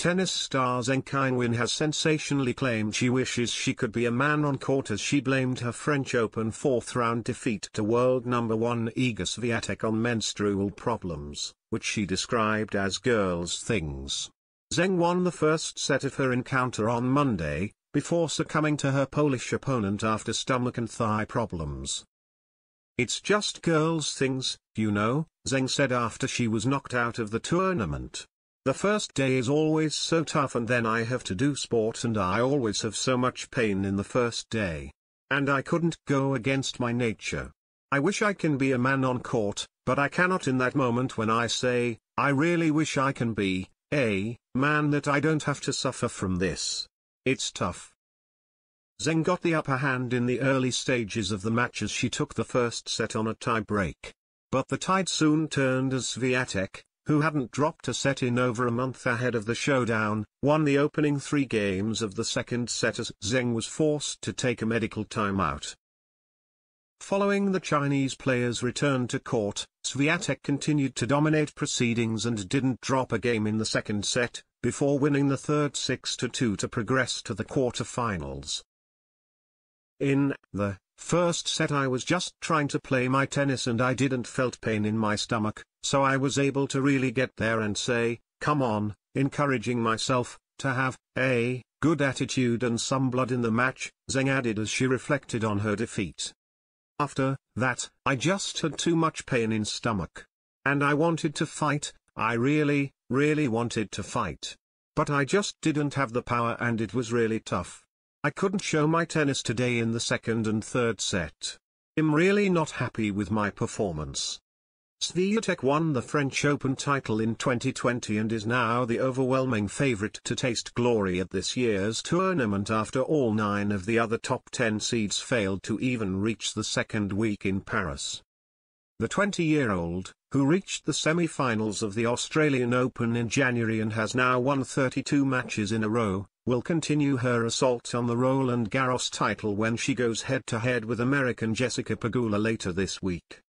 Tennis star Zheng Qinwen has sensationally claimed she wishes she could be a man on court as she blamed her French Open fourth-round defeat to world number 1 Iga Swiatek on menstrual problems, which she described as girls' things. Zheng won the first set of her encounter on Monday, before succumbing to her Polish opponent after stomach and thigh problems. "It's just girls' things, you know," Zheng said after she was knocked out of the tournament. "The first day is always so tough, and then I have to do sport and I always have so much pain in the first day. And I couldn't go against my nature. I wish I can be a man on court, but I cannot in that moment when I say, I really wish I can be a man that I don't have to suffer from this. It's tough." Zheng got the upper hand in the early stages of the match as she took the first set on a tie-break. But the tide soon turned as Swiatek, who hadn't dropped a set in over a month ahead of the showdown, won the opening 3 games of the second set as Zheng was forced to take a medical timeout. Following the Chinese player's return to court, Swiatek continued to dominate proceedings and didn't drop a game in the second set, before winning the third 6-2 to progress to the quarter-finals. "In the first set I was just trying to play my tennis and I didn't felt pain in my stomach, so I was able to really get there and say, come on, encouraging myself to have a good attitude and some blood in the match," Zheng added as she reflected on her defeat. "After that, I just had too much pain in stomach. And I wanted to fight, I really, really wanted to fight. But I just didn't have the power and it was really tough. I couldn't show my tennis today in the second and third set. I'm really not happy with my performance." Swiatek won the French Open title in 2020 and is now the overwhelming favorite to taste glory at this year's tournament after all 9 of the other top 10 seeds failed to even reach the second week in Paris. The 20-year-old, who reached the semi-finals of the Australian Open in January and has now won 32 matches in a row, will continue her assault on the Roland Garros title when she goes head-to-head with American Jessica Pegula later this week.